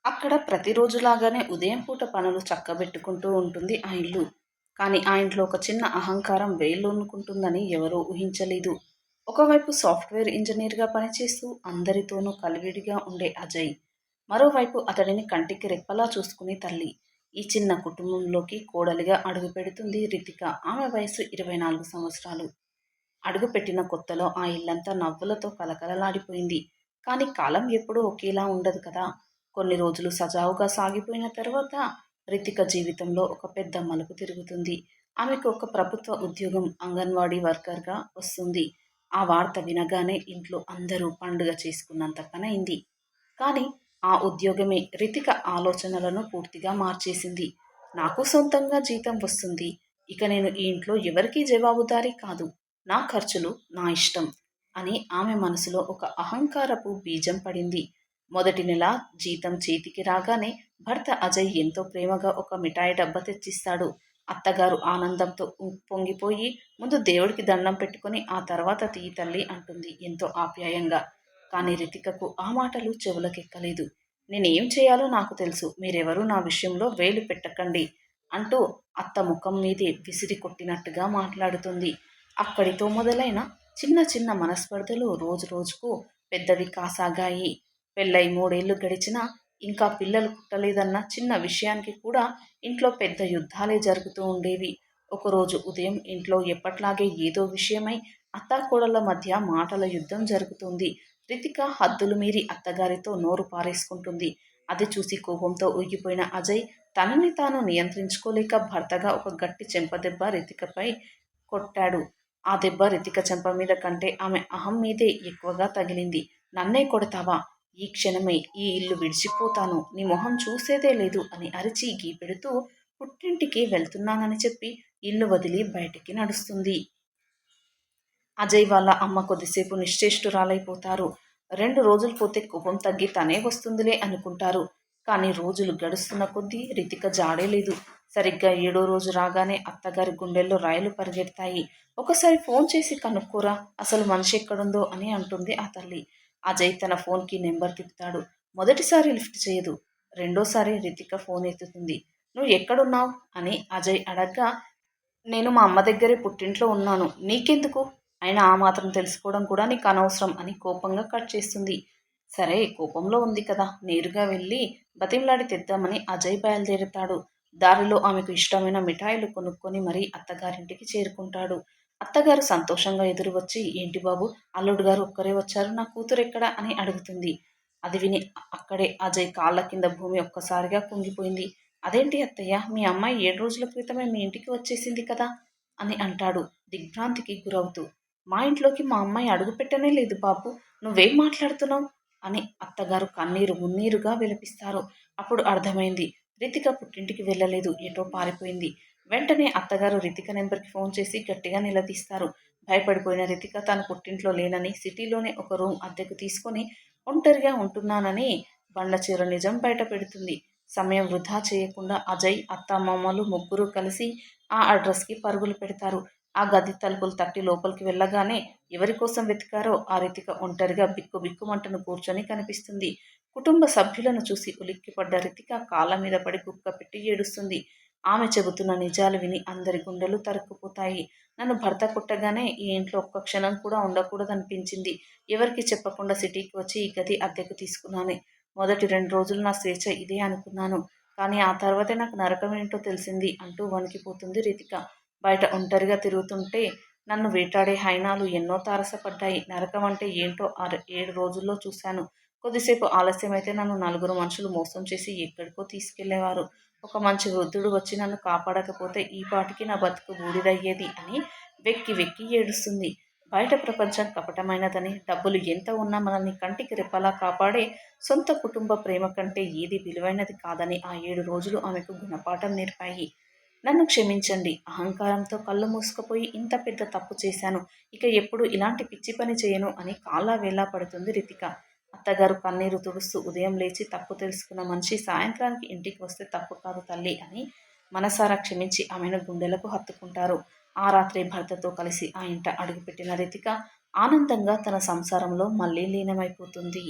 అక్కడ ప్రతిరోజులాగానే ఉదయం పూట పనులు చక్కబెట్టుకుంటూ ఉంటుంది ఆ ఇల్లు. కానీ ఆ ఇంట్లో ఒక చిన్న అహంకారం వేళ్ళూనుకుంటుందని ఎవరూ ఊహించలేదు. ఒకవైపు సాఫ్ట్‌వేర్ ఇంజినీర్‌గా పనిచేస్తూ అందరితోనూ కలివిడిగా ఉండే అజయ్. మరోవైపు అతడిని కంటికి రెప్పలా చూసుకునే తల్లి. ఈ చిన్న కుటుంబంలోకి కోడలిగా అడుగుపెడుతుంది రితిక. ఆమె వయసు 24 సంవత్సరాలు. అడుగుపెట్టిన కొత్తలో ఆ ఇల్లంతా నవ్వులతో కలకలలాడిపోయింది. కానీ కాలం ఎప్పుడూ ఒకేలా ఉండదు కదా! కొన్ని రోజులు సజావుగా సాగిపోయిన తర్వాత రితిక జీవితంలో ఒక పెద్ద మలుపు తిరుగుతుంది. ఆమెకు ఒక ప్రభుత్వ ఉద్యోగం అంగన్వాడీ వర్కర్‌గా వస్తుంది. ఆ వార్త వినగానే ఇంట్లో అందరూ పండుగ చేసుకున్నంత పనైంది. కానీ ఆ ఉద్యోగమే రితిక ఆలోచనలను పూర్తిగా మార్చేసింది. నాకు సొంతంగా జీతం వస్తుంది. ఇక నేను ఈ ఇంట్లో ఎవరికీ జవాబుదారీ కాదు. నా ఖర్చులు నా ఇష్టం అని ఆమె మనసులో ఒక అహంకారపు బీజం పడింది. మొదటి నెల జీతం చేతికి రాగానే భర్త అజయ్ ఎంతో ప్రేమగా ఒక మిఠాయి డబ్బా తెచ్చిస్తాడు. అత్తగారు ఆనందంతో పొంగిపోయి ముందు దేవుడికి దండం పెట్టుకొని ఆ తర్వాత తీయి తల్లి అంటుంది ఎంతో ఆప్యాయంగా. కానీ రితికకు ఆ మాటలు చెవులకెక్కలేదు. నేనేం చేయాలో నాకు తెలుసు. మీరెవరూ నా విషయంలో వేలు పెట్టకండి అంటూ అత్త ముఖం మీదే విసిరి కొట్టినట్టుగా మాట్లాడుతుంది. అక్కడితో మొదలైన చిన్న చిన్న మనస్పర్ధలు రోజు రోజుకు పెద్దవి కాసాగాయి. పెళ్ళై 3 ఏళ్లు గడిచినా ఇంకా పిల్లలు పుట్టలేదన్న చిన్న విషయానికి కూడా ఇంట్లో పెద్ద యుద్ధాలే జరుగుతూ ఉండేవి. ఒకరోజు ఉదయం ఇంట్లో ఎప్పట్లాగే ఏదో విషయమై అత్తాకోడళ్ల మధ్య మాటల యుద్ధం జరుగుతుంది. రితిక హద్దులు మీరి అత్తగారితో నోరు పారేసుకుంటుంది. అది చూసి కోపంతో ఊగిపోయిన అజయ్ తనని తాను నియంత్రించుకోలేక భర్తగా ఒక గట్టి చెంపదెబ్బ రితికపై కొట్టాడు. ఆ దెబ్బ రితిక చెంప మీద కంటే ఆమె అహం మీదే ఎక్కువగా తగిలింది. నన్నే కొడతావా? ఈ క్షణమే ఈ ఇల్లు విడిచిపోతాను. నీ మొహం చూసేదే లేదు అని అరిచి గీపెడుతూ పుట్టింటికి వెళ్తున్నానని చెప్పి ఇల్లు వదిలి బయటికి నడుస్తుంది. అజయ్ వాళ్ళ అమ్మ కొద్దిసేపు నిశ్చేష్టురాలైపోతారు. 2 రోజులు పోతే కోపం తగ్గి తనే వస్తుందిలే అనుకుంటారు. కానీ రోజులు గడుస్తున్న కొద్దీ రితిక జాడే లేదు. సరిగ్గా 7వ రోజు రాగానే అత్తగారి గుండెల్లో రైలు పరిగెడతాయి. ఒకసారి ఫోన్ చేసి కనుక్కోరా అసలు మనిషి ఎక్కడుందో అని అంటుంది ఆ తల్లి. అజయ్ తన ఫోన్‌కి నెంబర్ తిప్పుతాడు. మొదటిసారి లిఫ్ట్ చేయదు. రెండోసారి రితిక ఫోన్ ఎత్తుతుంది. నువ్వు ఎక్కడున్నావ్? అని అజయ్ అడగ్గా నేను మా అమ్మ దగ్గరే పుట్టింట్లో ఉన్నాను. నీకెందుకు? అయినా ఆ మాత్రం తెలుసుకోవడం కూడా నీకు అనవసరం అని కోపంగా కట్ చేస్తుంది. సరే కోపంలో ఉంది కదా నేరుగా వెళ్ళి బతిమలాడి తెద్దామని అజయ్ బయలుదేరుతాడు. దారిలో ఆమెకు ఇష్టమైన మిఠాయిలు కొనుక్కొని మరీ అత్తగారింటికి చేరుకుంటాడు. అత్తగారు సంతోషంగా ఎదురు వచ్చి ఏంటి బాబు అల్లుడు గారు ఒక్కరే వచ్చారు నా కూతురు ఎక్కడా అని అడుగుతుంది. అది విని అక్కడే అజయ్ కాళ్ళ కింద భూమి ఒక్కసారిగా కుంగిపోయింది. అదేంటి అత్తయ్య మీ అమ్మాయి 7 రోజుల క్రితమే మీ ఇంటికి వచ్చేసింది కదా అని అంటాడు దిగ్భ్రాంతికి గురవుతూ. మా ఇంట్లోకి మా అమ్మాయి అడుగుపెట్టనే లేదు బాబు నువ్వేం మాట్లాడుతున్నావు అని అత్తగారు కన్నీరు మున్నీరుగా విలపిస్తారు. అప్పుడు అర్థమైంది రితిక పుట్టింటికి వెళ్ళలేదు ఎటో పారిపోయింది. వెంటనే అత్తగారు రితిక నెంబర్కి ఫోన్ చేసి గట్టిగా నిలదీస్తారు. భయపడిపోయిన రితిక తను పుట్టింట్లో లేనని సిటీలోనే ఒక రూమ్ అద్దెకు తీసుకొని ఒంటరిగా ఉంటున్నానని బండచీర నిజం బయట పెడుతుంది. సమయం వృధా చేయకుండా అజయ్ అత్తామామలు ముగ్గురు కలిసి ఆ అడ్రస్కి పరుగులు పెడతారు. ఆ గది తలుపులు తట్టి లోపలికి వెళ్ళగానే ఎవరి కోసం వెతికారో ఆ రితిక ఒంటరిగా బిక్కుబిక్కుమంటూ కూర్చొని కనిపిస్తుంది. కుటుంబ సభ్యులను చూసి ఉలిక్కిపడ్డ రితిక కాళ్ళ మీద పడి కుక్క పెట్టి ఏడుస్తుంది. ఆమె చెబుతున్న నిజాలు విని అందరి గుండెలు తరుక్కుపోతాయి. నన్ను భర్త కొట్టగానే ఈ ఇంట్లో ఒక్క క్షణం కూడా ఉండకూడదనిపించింది. ఎవరికీ చెప్పకుండా సిటీకి వచ్చి ఈ గది అద్దెకు తీసుకున్నాను. మొదటి 2 రోజులు నా స్వేచ్ఛ ఇదే అనుకున్నాను. కానీ ఆ తర్వాతే నాకు నరకం ఏంటో తెలిసింది అంటూ వణికిపోతుంది రితిక. బయట ఒంటరిగా తిరుగుతుంటే నన్ను వేటాడే హైనాలు ఎన్నో తారసపడ్డాయి. నరకం అంటే ఏంటో 7 రోజుల్లో చూశాను. కొద్దిసేపు ఆలస్యమైతే నన్ను నలుగురు మనుషులు మోసం చేసి ఎక్కడికో తీసుకెళ్లేవారు. ఒక మంచి వృద్ధుడు వచ్చి నన్ను కాపాడకపోతే ఈ పాటికి నా బతుకు బూడిదయ్యేది అని వెక్కి వెక్కి ఏడుస్తుంది. బయట ప్రపంచం కపటమైనదని, డబ్బులు ఎంత ఉన్నా మనల్ని కంటికి రెప్పలా కాపాడే సొంత కుటుంబ ప్రేమ కంటే ఏది విలువైనది కాదని ఆ 7 రోజులు ఆమెకు గుణపాఠం నేర్పాయి. నన్ను క్షమించండి. అహంకారంతో కళ్ళు మూసుకుపోయి ఇంత పెద్ద తప్పు చేశాను. ఇక ఎప్పుడూ ఇలాంటి పిచ్చి పని చేయను అని కాళ్ళా వేళ్ళా పడుతుంది రితిక. అత్తగారు కన్నీరు తుడుస్తూ ఉదయం లేచి తప్పు తెలుసుకున్న మనిషి సాయంత్రానికి ఇంటికి వస్తే తప్పు కాదు తల్లి అని మనసారా క్షమించి ఆమెను గుండెలకు హత్తుకుంటారు. ఆ రాత్రి భర్తతో కలిసి ఆ ఇంట అడుగుపెట్టిన రితిక ఆనందంగా తన సంసారంలో మళ్ళీ లీనమైపోతుంది.